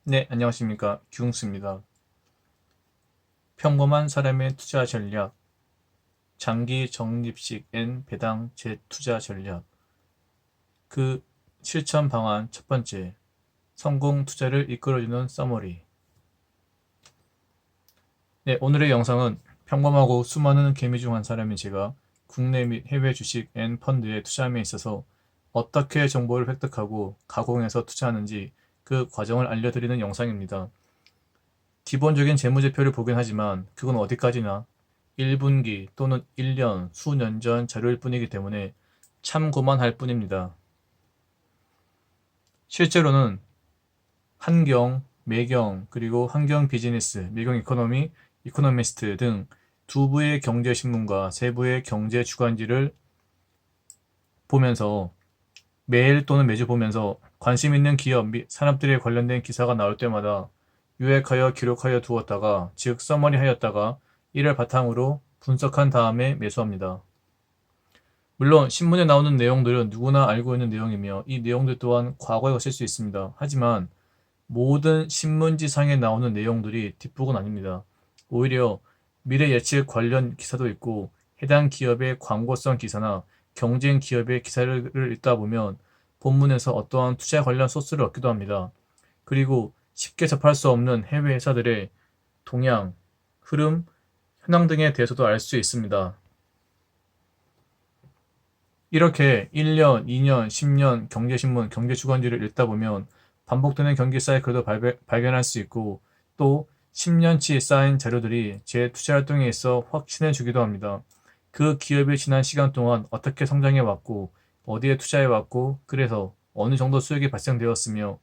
네, 안녕하십니까. 규응수입니다. 평범한 사람의 투자 전략, 장기 적립식 앤 배당 재투자 전략, 그 실천 방안 첫 번째, 성공 투자를 이끌어주는 서머리. 네, 오늘의 영상은 평범하고 수많은 개미 중 한 사람인 제가 국내 및 해외 주식 앤 펀드에 투자함에 있어서 어떻게 정보를 획득하고 가공해서 투자하는지 그 과정을 알려드리는 영상입니다. 기본적인 재무제표를 보긴 하지만 그건 어디까지나 1분기 또는 1년, 수년 전 자료일 뿐이기 때문에 참고만 할 뿐입니다. 실제로는 한경, 매경, 그리고 한경 비즈니스, 매경 이코노미, 이코노미스트 등 두 부의 경제신문과 세 부의 경제 주간지를 보면서 매일 또는 매주 보면서 관심 있는 기업 및 산업들에 관련된 기사가 나올 때마다 요약하여 기록하여 두었다가, 즉 서머리 하였다가 이를 바탕으로 분석한 다음에 매수합니다. 물론 신문에 나오는 내용들은 누구나 알고 있는 내용이며 이 내용들 또한 과거에 거칠 수 있습니다. 하지만 모든 신문지상에 나오는 내용들이 뒷북은 아닙니다. 오히려 미래 예측 관련 기사도 있고 해당 기업의 광고성 기사나 경쟁 기업의 기사를 읽다 보면 본문에서 어떠한 투자 관련 소스를 얻기도 합니다. 그리고 쉽게 접할 수 없는 해외 회사들의 동향, 흐름, 현황 등에 대해서도 알 수 있습니다. 이렇게 1년, 2년, 10년 경제신문, 경제주간지를 읽다 보면 반복되는 경기 사이클도 발견할 수 있고 또 10년치 쌓인 자료들이 제 투자 활동에 있어 확신해 주기도 합니다. 그 기업이 지난 시간 동안 어떻게 성장해 왔고 어디에 투자해 왔고 그래서 어느 정도 수익이 발생되었으며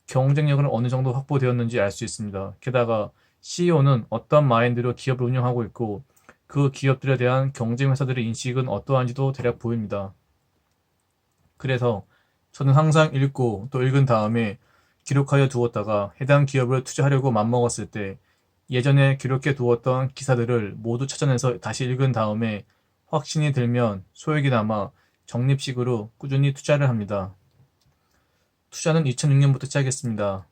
경쟁력은 어느 정도 확보되었는지 알 수 있습니다. 게다가 CEO는 어떤 마인드로 기업을 운영하고 있고 그 기업들에 대한 경쟁 회사들의 인식은 어떠한지도 대략 보입니다. 그래서 저는 항상 읽고 또 읽은 다음에 기록하여 두었다가 해당 기업을 투자하려고 맘먹었을 때 예전에 기록해 두었던 기사들을 모두 찾아내서 다시 읽은 다음에 확신이 들면 소액이 남아 적립식으로 꾸준히 투자를 합니다. 투자는 2006년부터 시작했습니다.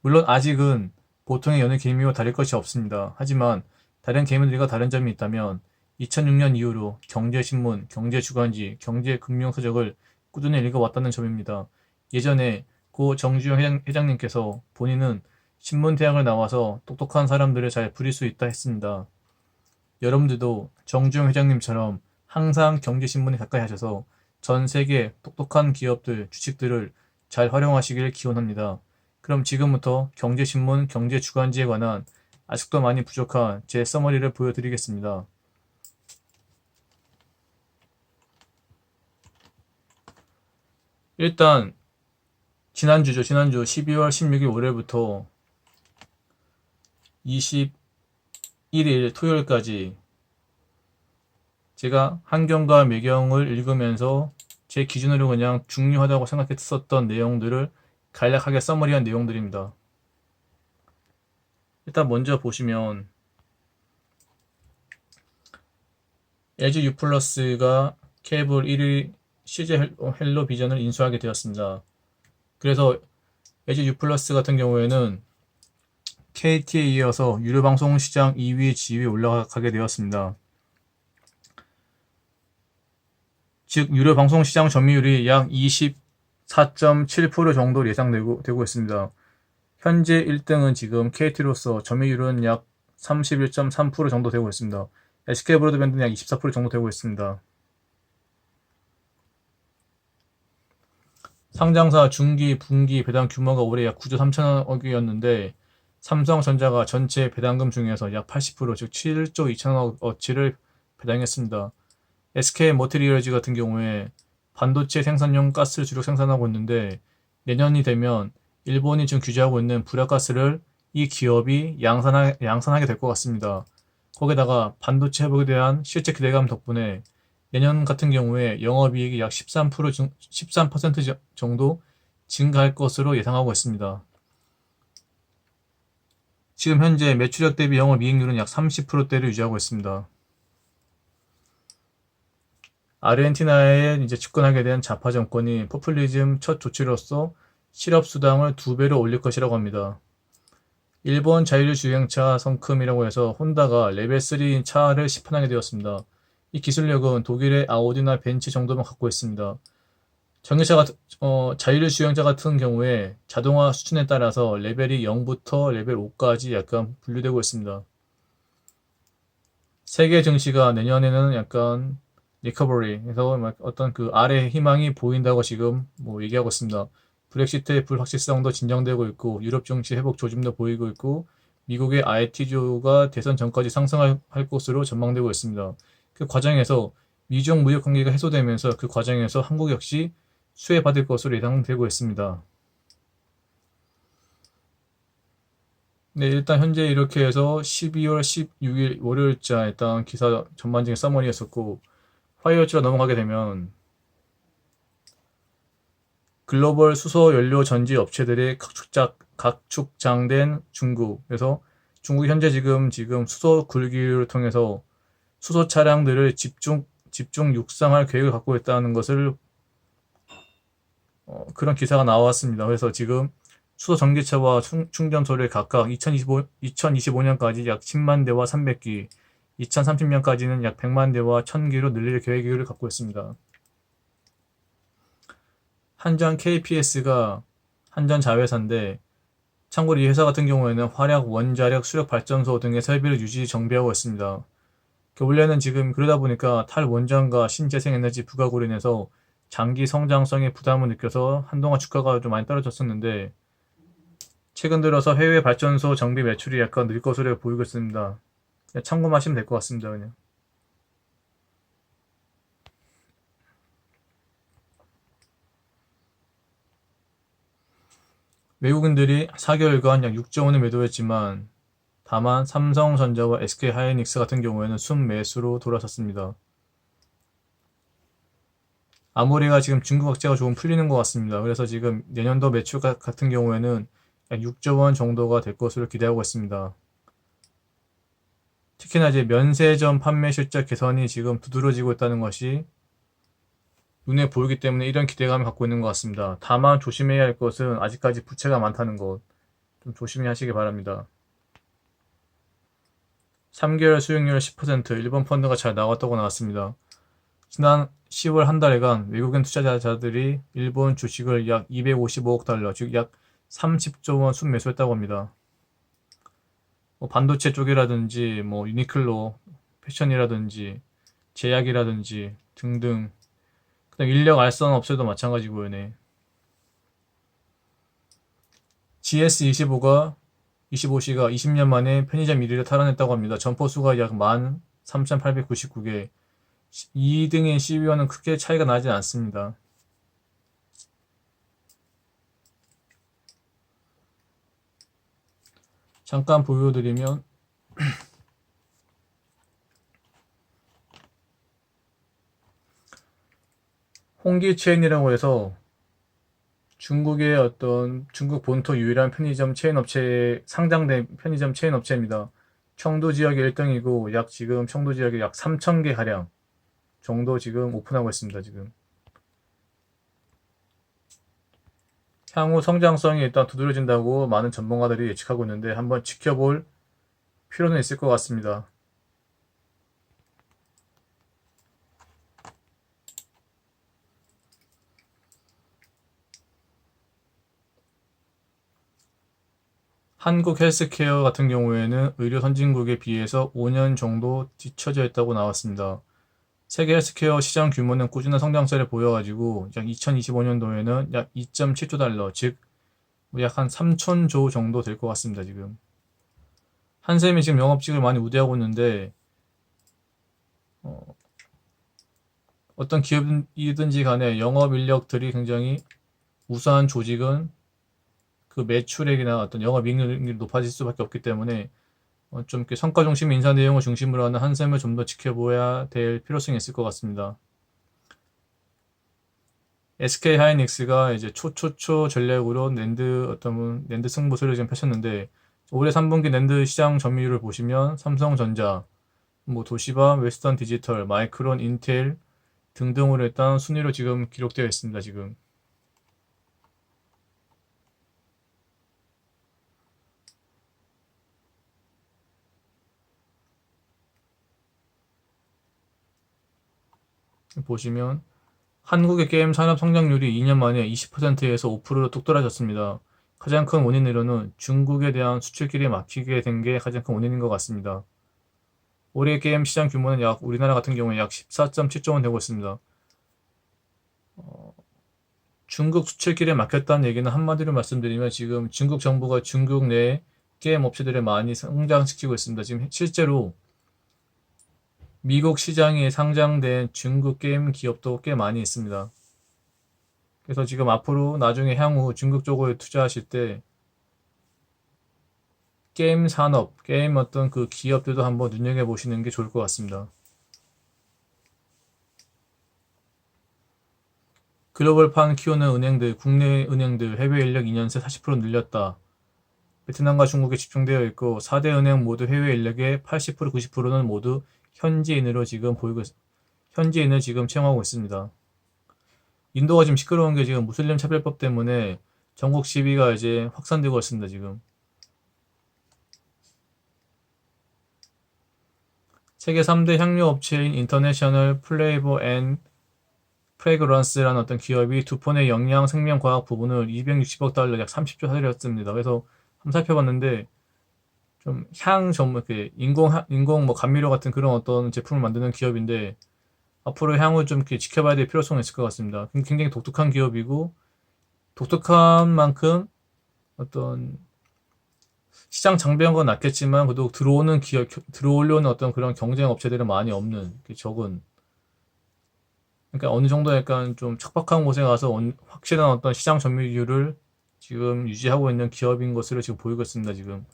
물론 아직은 보통의 여느 개미와 다를 것이 없습니다. 하지만 다른 개미들과 다른 점이 있다면 2006년 이후로 경제신문, 경제주간지, 경제금융서적을 꾸준히 읽어왔다는 점입니다. 예전에 고 정주영 회장님께서 본인은 신문대학을 나와서 똑똑한 사람들을 잘 부릴 수 있다 했습니다. 여러분들도 정주영 회장님처럼 항상 경제신문에 가까이 하셔서 전 세계 똑똑한 기업들, 주식들을 잘 활용하시길 기원합니다. 그럼 지금부터 경제신문, 경제주간지에 관한 아직도 많이 부족한 제 서머리를 보여드리겠습니다. 일단 지난주 12월 16일 월요일부터 21일 토요일까지 제가 한경과 매경을 읽으면서 제 기준으로 그냥 중요하다고 생각했었던 내용들을 간략하게 서머리한 내용들입니다. 일단 먼저 보시면 LG U+가 케이블 1위 CJ 헬로비전을 인수하게 되었습니다. 그래서 LG U+ 같은 경우에는 KT에 이어서 유료방송 시장 2위 지위에 올라가게 되었습니다. 즉 유료방송 시장 점유율이 약 24.7% 정도 예상되고 있습니다. 현재 1등은 지금 KT로서 점유율은 약 31.3% 정도 되고 있습니다. SK브로드밴드는 약 24% 정도 되고 있습니다. 상장사 중기, 분기 배당 규모가 올해 약 9조 3천억이었는데 삼성전자가 전체 배당금 중에서 약 80%, 즉 7조 2천억어치를 배당했습니다. SK 머티리얼즈 같은 경우에 반도체 생산용 가스를 주로 생산하고 있는데 내년이 되면 일본이 지금 규제하고 있는 불화가스를 이 기업이 양산하게 될 것 같습니다. 거기다가 반도체 회복에 대한 실제 기대감 덕분에 내년 같은 경우에 영업이익이 약 13% 정도 증가할 것으로 예상하고 있습니다. 지금 현재 매출액 대비 영업이익률은 약 30%대를 유지하고 있습니다. 아르헨티나에 이제 집권하게 된 좌파 정권이 포퓰리즘 첫 조치로서 실업수당을 2배로 올릴 것이라고 합니다. 일본 자율주행차 성큼이라고 해서 혼다가 레벨 3인 차를 시판하게 되었습니다. 이 기술력은 독일의 아우디나 벤츠 정도만 갖고 있습니다. 자율주행차 같은 경우에 자동화 수준에 따라서 레벨이 0부터 레벨 5까지 약간 분류되고 있습니다. 세계 증시가 내년에는 약간 리커버리에서 어떤 그 아래 희망이 보인다고 지금 뭐 얘기하고 있습니다. 브렉시트의 불확실성도 진정되고 있고 유럽 증시 회복 조짐도 보이고 있고 미국의 IT주가 대선 전까지 상승할 것으로 전망되고 있습니다. 그 과정에서 미중 무역 관계가 해소되면서 그 과정에서 한국 역시 수혜받을 것으로 예상되고 있습니다. 네, 일단 현재 이렇게 해서 12월 16일 월요일자 일단 기사 전반적인 서머니였었고 화요일자로 넘어가게 되면 글로벌 수소 연료 전지 업체들의 각축장된 중국에서 중국이 현재 지금 수소 굴기를 통해서 수소 차량들을 집중 육상할 계획을 갖고 있다는 것을 그런 기사가 나왔습니다. 그래서 지금 수소 전기차와 충전소를 각각 2025년까지 약 10만 대와 300기, 2030년까지는 약 100만 대와 1000기로 늘릴 계획을 갖고 있습니다. 한전 KPS가 한전 자회사인데 참고로 이 회사 같은 경우에는 화력, 원자력, 수력 발전소 등의 설비를 유지 정비하고 있습니다. 원래는 지금 그러다 보니까 탈원전과 신재생에너지 부각으로 인해서 장기 성장성에 부담을 느껴서 한동안 주가가 좀 많이 떨어졌었는데 최근 들어서 해외 발전소 정비 매출이 약간 늘 것으로 보이고 있습니다. 그냥 참고하시면 될 것 같습니다. 그냥. 외국인들이 4개월간 약 6조 원을 매도했지만 다만 삼성전자와 SK하이닉스 같은 경우에는 순매수로 돌아섰습니다. 아무리가 지금 중국 악재가 조금 풀리는 것 같습니다. 그래서 지금 내년도 매출 같은 경우에는 약 6조 원 정도가 될 것으로 기대하고 있습니다. 특히나 이제 면세점 판매 실적 개선이 지금 두드러지고 있다는 것이 눈에 보이기 때문에 이런 기대감을 갖고 있는 것 같습니다. 다만 조심해야 할 것은 아직까지 부채가 많다는 것. 좀 조심히 하시기 바랍니다. 3개월 수익률 10% 일본 펀드가 잘 나왔다고 나왔습니다. 지난 10월 한 달간 외국인 투자자들이 일본 주식을 약 255억 달러, 즉 약 30조 원 순매수했다고 합니다. 반도체 쪽이라든지 유니클로, 패션이라든지 제약이라든지 등등 그다음 인력 알선 업체도 마찬가지고요. 네. GS25가 25시가 20년 만에 편의점 1위를 탈환했다고 합니다. 점포수가 약 13,899개. 2등인 CB와는 크게 차이가 나지 않습니다. 잠깐 보여드리면 홍기체인이라고 해서 중국의 어떤 중국 본토 유일한 편의점 체인 업체 상장된 편의점 체인 업체입니다. 청도 지역이 1등이고 약 지금 청도 지역에 약 3,000개 가량 정도 지금 오픈하고 있습니다. 지금 향후 성장성이 일단 두드러진다고 많은 전문가들이 예측하고 있는데 한번 지켜볼 필요는 있을 것 같습니다. 한국 헬스케어 같은 경우에는 의료 선진국에 비해서 5년 정도 뒤처져 있다고 나왔습니다. 세계 헬스케어 시장 규모는 꾸준한 성장세를 보여가지고 약 2025년도에는 약 2.7조 달러, 즉 약 한 3천조 정도 될 것 같습니다. 지금 한샘이 지금 영업직을 많이 우대하고 있는데 어떤 기업이든지 간에 영업 인력들이 굉장히 우수한 조직은 그 매출액이나 어떤 영업이익률이 높아질 수밖에 없기 때문에 좀 이렇게 성과 중심 인사 내용을 중심으로 하는 한샘을 좀 더 지켜봐야 될 필요성이 있을 것 같습니다. SK 하이닉스가 이제 초초초 전략으로 낸드 승부수를 지금 펼쳤는데 올해 3분기 낸드 시장 점유율을 보시면 삼성전자, 도시바, 웨스턴 디지털, 마이크론, 인텔 등등으로 일단 순위로 지금 기록되어 있습니다. 지금 보시면 한국의 게임 산업 성장률이 2년 만에 20%에서 5%로 뚝 떨어졌습니다. 가장 큰 원인으로는 중국에 대한 수출길이 막히게 된 게 가장 큰 원인인 것 같습니다. 올해 게임 시장 규모는 우리나라 같은 경우에 약 14.7조 원 되고 있습니다. 중국 수출길에 막혔다는 얘기는 한마디로 말씀드리면 지금 중국 정부가 중국 내 게임 업체들을 많이 성장시키고 있습니다. 지금 실제로 미국 시장에 상장된 중국 게임 기업도 꽤 많이 있습니다. 그래서 지금 앞으로 나중에 향후 중국 쪽으로 투자하실 때 게임 산업, 게임 어떤 그 기업들도 한번 눈여겨보시는 게 좋을 것 같습니다. 글로벌판 키우는 은행들, 국내 은행들 해외 인력 2년 새 40% 늘렸다. 베트남과 중국에 집중되어 있고 4대 은행 모두 해외 인력의 80% 90%는 모두 현지인으로 지금 현지인을 지금 채용하고 있습니다. 인도가 지금 시끄러운 게 지금 무슬림 차별법 때문에 전국 시위가 이제 확산되고 있습니다, 지금. 세계 3대 향료 업체인 인터내셔널 플레이버 앤 프레그런스라는 어떤 기업이 두폰의 영양 생명과학 부분을 260억 달러 약 30조 사들였습니다. 그래서 한번 살펴봤는데 좀 향 전문 인공 뭐 감미료 같은 그런 어떤 제품을 만드는 기업인데 앞으로 향후 좀 이렇게 지켜봐야 될 필요성이 있을 것 같습니다. 굉장히 독특한 기업이고 독특한 만큼 어떤 시장 장벽은 낮겠지만 그래도 들어오려는 어떤 그런 경쟁 업체들은 많이 없는 적은 그러니까 어느 정도 약간 좀 척박한 곳에 가서 확실한 어떤 시장 점유율을 지금 유지하고 있는 기업인 것으로 지금 보이고 있습니다. 지금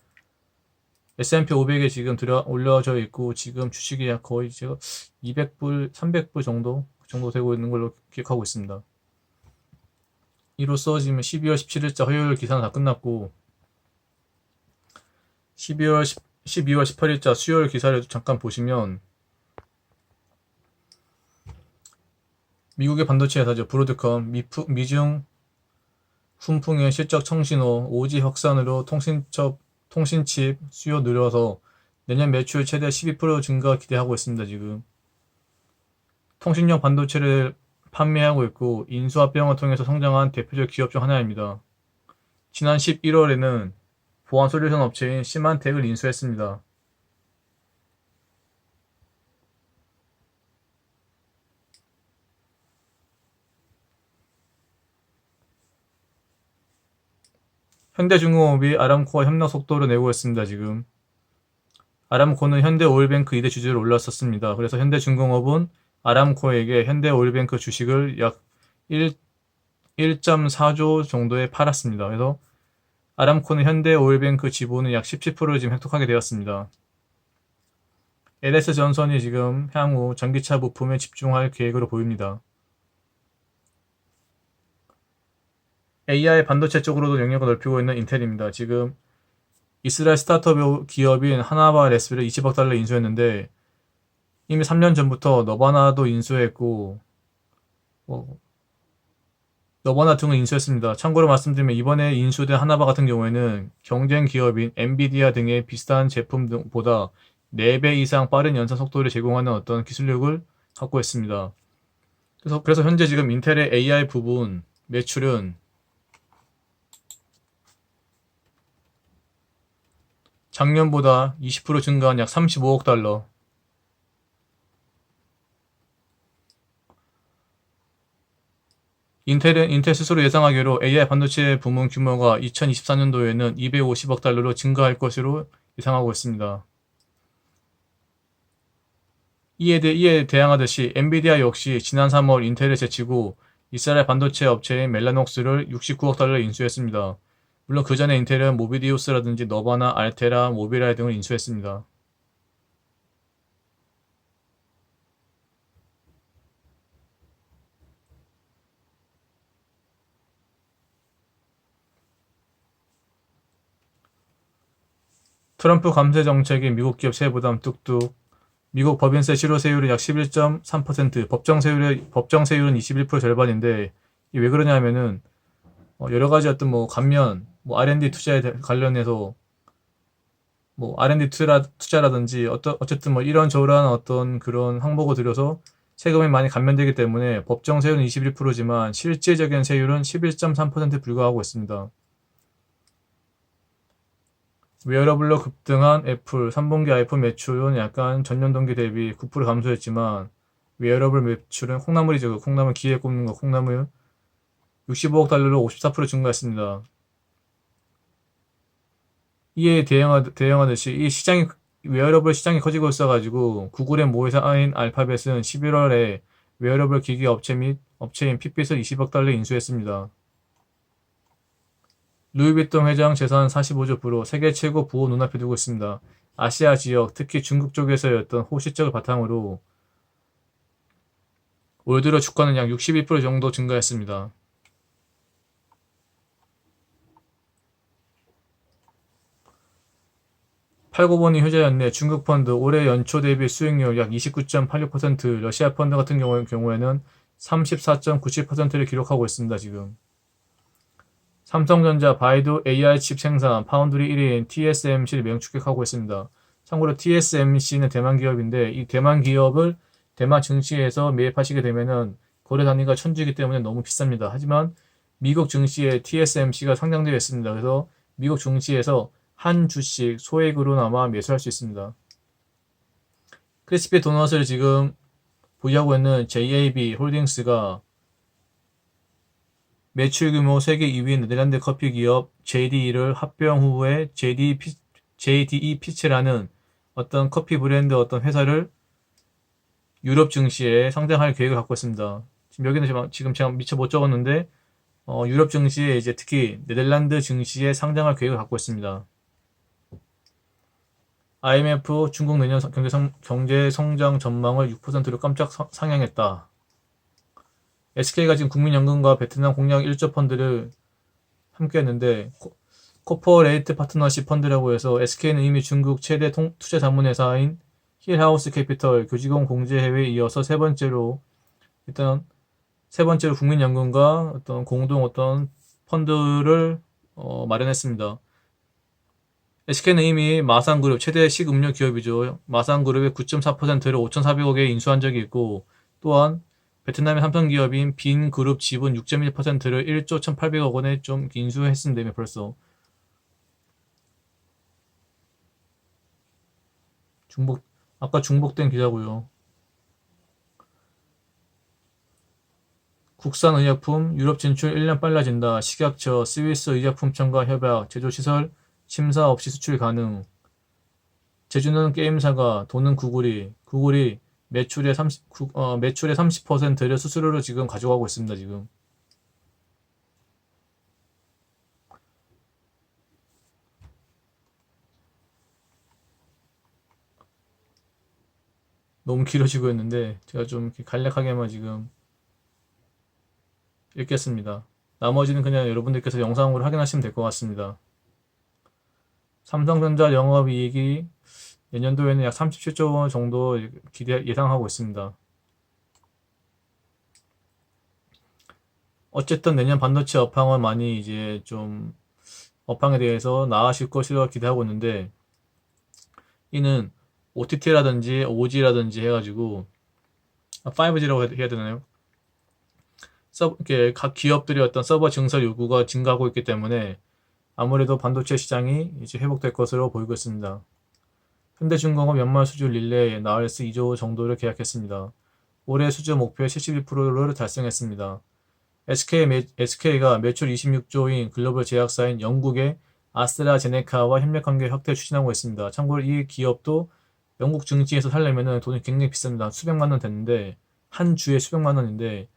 S&P 500에 지금 올려져 있고 지금 주식이 거의 제가 200불, 300불 정도 그 정도 되고 있는 걸로 기억하고 있습니다. 이로써 지금 12월 17일자 화요일 기사는 다 끝났고 12월 18일자 수요일 기사를 잠깐 보시면 미국의 반도체 회사죠. 브로드컴, 미중 훈풍의 실적 청신호, 오지 확산으로 통신칩 수요 늘어서 내년 매출 최대 12% 증가 기대하고 있습니다. 지금 통신용 반도체를 판매하고 있고 인수합병을 통해서 성장한 대표적 기업 중 하나입니다. 지난 11월에는 보안 솔루션 업체인 시만텍을 인수했습니다. 현대중공업이 아람코와 협력 속도를 내고 있습니다. 지금 아람코는 현대오일뱅크 2대 주주로 올랐었습니다. 그래서 현대중공업은 아람코에게 현대오일뱅크 주식을 약 1.4조 정도에 팔았습니다. 그래서 아람코는 현대오일뱅크 지분의 약 17%를 지금 획득하게 되었습니다. LS전선이 지금 향후 전기차 부품에 집중할 계획으로 보입니다. AI 반도체 쪽으로도 영역을 넓히고 있는 인텔입니다. 지금 이스라엘 스타트업 기업인 하나바 레스를 20억 달러 인수했는데 이미 3년 전부터 너바나도 인수했고 너바나 등을 인수했습니다. 참고로 말씀드리면 이번에 인수된 하나바 같은 경우에는 경쟁 기업인 엔비디아 등의 비슷한 제품보다 4배 이상 빠른 연산 속도를 제공하는 어떤 기술력을 갖고 있습니다. 그래서 현재 지금 인텔의 AI 부분 매출은 작년보다 20% 증가한 약 35억 달러. 인텔 스스로 예상하기로 AI 반도체 부문 규모가 2024년도에는 250억 달러로 증가할 것으로 예상하고 있습니다. 이에 대항하듯이 엔비디아 역시 지난 3월 인텔을 제치고 이스라엘 반도체 업체인 멜라녹스를 69억 달러 인수했습니다. 물론 그 전에 인텔은 모비디우스라든지 너바나, 알테라, 모비라이 등을 인수했습니다. 트럼프 감세 정책이 미국 기업 세부 부담 뚝뚝. 미국 법인세 실효세율은 약 11.3%, 법정 세율은 21% 절반인데 이게 왜 그러냐면은 여러 가지 어떤 뭐 감면, 뭐 R&D 투자에 관련해서 뭐 R&D 투자라든지 어쨌든 뭐 이런 저런 어떤 그런 항목을 들여서 세금이 많이 감면되기 때문에 법정 세율은 21%지만 실제적인 세율은 11.3%에 불과하고 있습니다. 웨어러블로 급등한 애플, 3분기 아이폰 매출은 약간 전년 동기 대비 9% 감소했지만 웨어러블 매출은 콩나물이죠. 콩나물 귀에 꼽는 거 콩나물 65억 달러로 54% 증가했습니다. 이에 대응하듯이 이 시장이 웨어러블 시장이 커지고 있어가지고 구글의 모회사인 알파벳은 11월에 웨어러블 기기 업체 및 업체인 핏빛을 20억 달러 인수했습니다. 루이비통 회장 재산 45조 불로 세계 최고 부호 눈앞에 두고 있습니다. 아시아 지역, 특히 중국 쪽에서였던 호시적을 바탕으로 올 들어 주가는 약 62% 정도 증가했습니다. 팔고보니 효자였네. 중국 펀드 올해 연초 대비 수익률 약 29.86%, 러시아 펀드 같은 경우에는 34.97%를 기록하고 있습니다. 지금. 삼성전자, 바이두 AI 칩 생산, 파운드리 1위인 TSMC를 명추격하고 있습니다. 참고로 TSMC는 대만 기업인데 이 대만 기업을 대만 증시에서 매입하시게 되면은 거래 단위가 천주이기 때문에 너무 비쌉니다. 하지만 미국 증시에 TSMC가 상장되어 있습니다. 그래서 미국 증시에서 한 주씩 소액으로나마 매수할 수 있습니다. 크리스피 도넛을 지금 보유하고 있는 JAB 홀딩스가 매출 규모 세계 2위인 네덜란드 커피 기업 JDE를 합병 후에 JDE 피츠라는 어떤 커피 브랜드 어떤 회사를 유럽 증시에 상장할 계획을 갖고 있습니다. 지금 여기는 지금 제가 미처 못 적었는데 유럽 증시에 이제 특히 네덜란드 증시에 상장할 계획을 갖고 있습니다. IMF 중국 내년 경제 성장 전망을 6%로 깜짝 상향했다. SK가 지금 국민연금과 베트남 공약 1조 펀드를 함께 했는데 코퍼레이트 파트너십 펀드라고 해서 SK는 이미 중국 최대 투자 자문회사인 힐하우스 캐피털 교직원 공제 해외에 이어서 세 번째로 국민연금과 어떤 공동 어떤 펀드를 마련했습니다. SK는 이미 마산그룹 최대 식음료 기업이죠. 마산그룹의 9.4%를 5,400억에 인수한 적이 있고 또한 베트남의 삼성기업인 빈그룹 지분 6.1%를 1조 1,800억 원에 좀 인수했습니다. 벌써. 아까 중복된 기자고요. 국산 의약품 유럽 진출 1년 빨라진다. 식약처 스위스 의약품청과 협약 제조시설 심사 없이 수출 가능. 제주는 게임사가 돈은 구글이 매출의 30%를 수수료로 지금 가져가고 있습니다. 지금. 너무 길어지고 있는데 제가 좀 이렇게 간략하게만 지금 읽겠습니다. 나머지는 그냥 여러분들께서 영상으로 확인하시면 될 것 같습니다. 삼성전자 영업이익이 내년도에는 약 37조 원 정도 예상하고 있습니다. 어쨌든 내년 반도체 업황은 많이 이제 좀 업황에 대해서 나아질 것이라 기대하고 있는데 이는 OTT라든지 OG라든지 해가지고 5G라고 해야 되나요? 이렇게 각 기업들의 어떤 서버 증설 요구가 증가하고 있기 때문에 아무래도 반도체 시장이 이제 회복될 것으로 보이고 있습니다. 현대중공업 연말 수주 릴레이 나얼스 2조 정도를 계약했습니다. 올해 수주 목표 71%를 달성했습니다. SK가 매출 26조인 글로벌 제약사인 영국의 아스트라제네카와 협력 관계 확대 추진하고 있습니다. 참고로 이 기업도 영국 증시에서 살려면 돈이 굉장히 비쌉니다. 수백만 원 됐는데 한 주에 수백만 원인데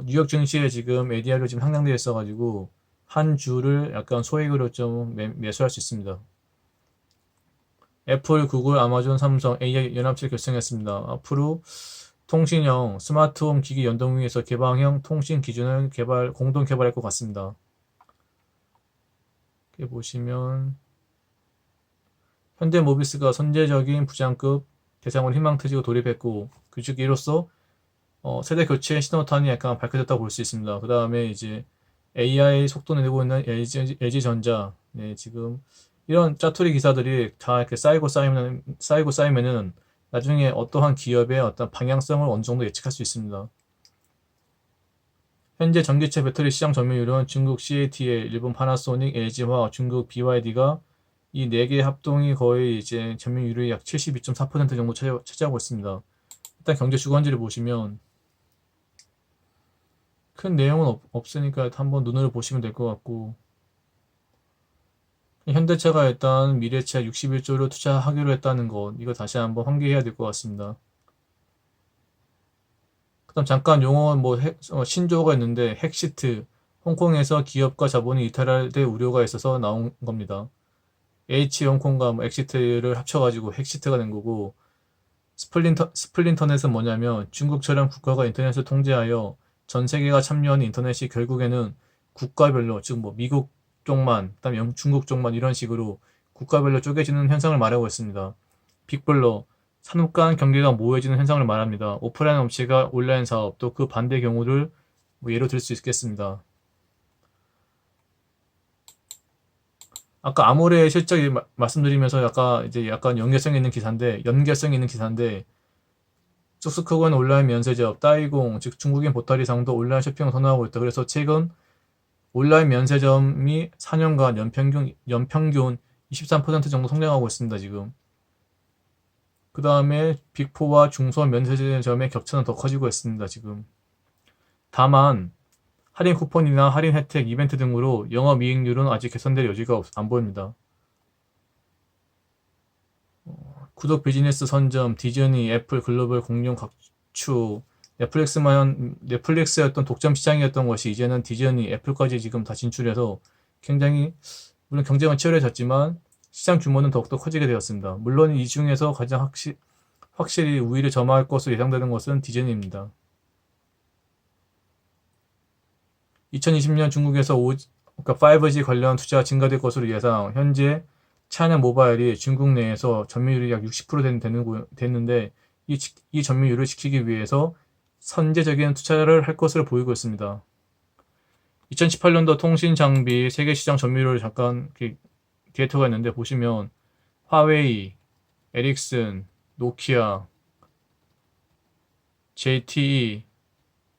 뉴욕 증시에 지금 ADR로 지금 상장되어 있어가지고 한 주를 약간 소액으로 좀 매수할 수 있습니다. 애플, 구글, 아마존, 삼성, AI 연합체를 결성했습니다. 앞으로 통신형 스마트홈 기기 연동 위해서 개방형 통신 기준을 공동 개발할 것 같습니다. 이렇게 보시면 현대모비스가 선제적인 부장급 대상으로 희망퇴직을 돌입했고 즉 이로써 세대 교체 신호탄이 약간 밝혀졌다고 볼 수 있습니다. 그 다음에 이제 AI 속도 내고 있는 LG전자 지금 이런 짜투리 기사들이 다 이렇게 쌓이고 쌓이면은 나중에 어떠한 기업의 어떤 방향성을 어느 정도 예측할 수 있습니다. 현재 전기차 배터리 시장 점유율은 중국 CATL, 일본 파나소닉, LG화학, 중국 BYD가 이 4개 합동이 거의 이제 점유율의 약 72.4% 정도 차지하고 있습니다. 일단 경제 주관지를 보시면 큰 내용은 없으니까 한번 눈으로 보시면 될 것 같고, 현대차가 일단 미래차 61조를 투자하기로 했다는 것, 이거 다시 한번 환기해야 될 것 같습니다. 그다음 잠깐 용어 신조어가 있는데 핵시트, 홍콩에서 기업과 자본이 이탈될 우려가 있어서 나온 겁니다. H 홍콩과 엑시트를 합쳐가지고 핵시트가 된 거고, 스플린터넷은 뭐냐면 중국처럼 국가가 인터넷을 통제하여 전 세계가 참여하는 인터넷이 결국에는 국가별로, 즉 미국 쪽만, 그다음에 중국 쪽만 이런 식으로 국가별로 쪼개지는 현상을 말하고 있습니다. 빅블러, 산업 간 경계가 모호해지는 현상을 말합니다. 오프라인 업체가 온라인 사업, 또 그 반대 경우를 예로 들 수 있겠습니다. 아까 아모레 실적 말씀드리면서 약간 연결성 있는 기사인데 쑥스크건 온라인 면세점, 따이공, 즉 중국인 보따리상도 온라인 쇼핑을 선호하고 있다. 그래서 최근 온라인 면세점이 4년간 연평균 23% 정도 성장하고 있습니다, 지금. 그 다음에 빅4와 중소형 면세점의 격차는 더 커지고 있습니다, 지금. 다만, 할인 쿠폰이나 할인 혜택, 이벤트 등으로 영업이익률은 아직 개선될 여지가 안 보입니다. 구독 비즈니스 선점, 디즈니, 애플, 글로벌 공룡 각축, 넷플릭스의 어떤 독점 시장이었던 것이 이제는 디즈니, 애플까지 지금 다 진출해서 굉장히, 물론 경쟁은 치열해졌지만 시장 규모는 더욱더 커지게 되었습니다. 물론 이 중에서 가장 확실히 우위를 점할 것으로 예상되는 것은 디즈니입니다. 2020년 중국에서 5G 관련 투자가 증가될 것으로 예상. 현재 차이나 모바일이 중국 내에서 점유율이 약 60% 됐는데 이 점유율을 지키기 위해서 선제적인 투자를 할 것으로 보이고 있습니다. 2018년도 통신 장비 세계 시장 점유율을 잠깐 데이터가 있는데 보시면 화웨이, 에릭슨, 노키아, ZTE,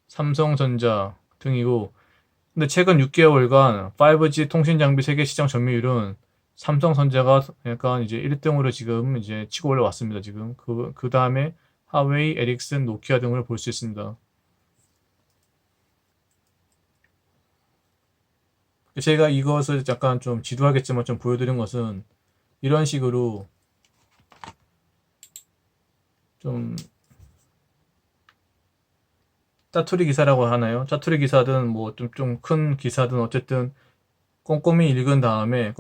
삼성전자 등이고, 근데 최근 6개월간 5G 통신 장비 세계 시장 점유율은 삼성전자가 약간 이제 1등으로 지금 이제 치고 올라왔습니다. 지금 그 다음에 하웨이, 에릭슨, 노키아 등을 볼 수 있습니다. 제가 이것을 약간 좀 지루하겠지만 좀 보여드린 것은 이런 식으로 좀 짜투리 기사라고 하나요? 짜투리 기사든 뭐 좀 큰 기사든 어쨌든 꼼꼼히 읽은 다음에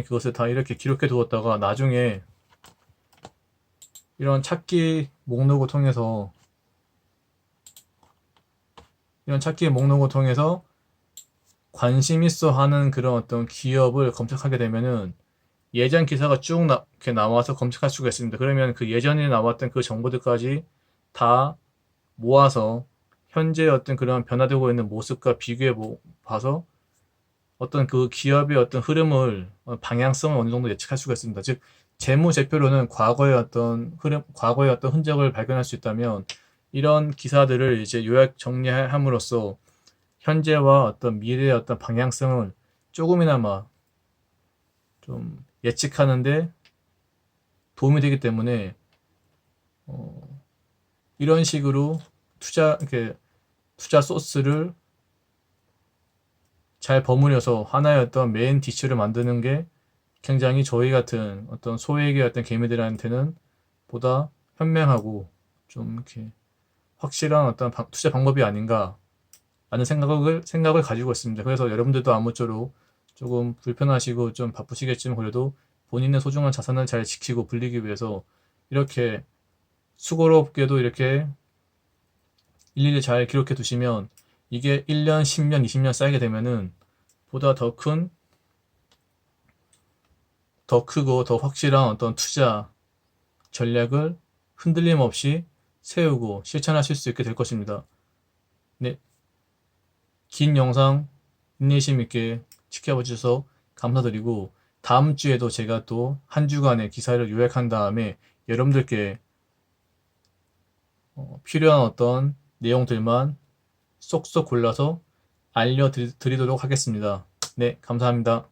그것을 다 이렇게 기록해 두었다가 나중에 이런 찾기 목록을 통해서 관심 있어 하는 그런 어떤 기업을 검색하게 되면은 예전 기사가 쭉 이렇게 나와서 검색할 수가 있습니다. 그러면 그 예전에 나왔던 그 정보들까지 다 모아서 현재 어떤 그런 변화되고 있는 모습과 비교해 봐서 어떤 그 기업의 어떤 흐름을, 방향성을 어느 정도 예측할 수가 있습니다. 즉, 재무제표로는 과거의 어떤 흔적을 발견할 수 있다면 이런 기사들을 이제 요약 정리함으로써 현재와 어떤 미래의 어떤 방향성을 조금이나마 좀 예측하는데 도움이 되기 때문에 이런 식으로 투자 소스를 잘 버무려서 하나의 어떤 메인 디쉬를 만드는 게 굉장히 저희 같은 어떤 소액의 어떤 개미들한테는 보다 현명하고 좀 이렇게 확실한 어떤 투자 방법이 아닌가 라는 생각을 가지고 있습니다. 그래서 여러분들도 아무쪼록 조금 불편하시고 좀 바쁘시겠지만 그래도 본인의 소중한 자산을 잘 지키고 불리기 위해서 이렇게 수고롭게도 이렇게 일일이 잘 기록해 두시면 이게 1년, 10년, 20년 쌓이게 되면은 보다 더 크고 더 확실한 어떤 투자 전략을 흔들림 없이 세우고 실천하실 수 있게 될 것입니다. 네, 긴 영상 인내심 있게 지켜봐 주셔서 감사드리고 다음 주에도 제가 또 한 주간의 기사를 요약한 다음에 여러분들께 필요한 어떤 내용들만 쏙쏙 골라서 알려드리도록 하겠습니다. 네, 감사합니다.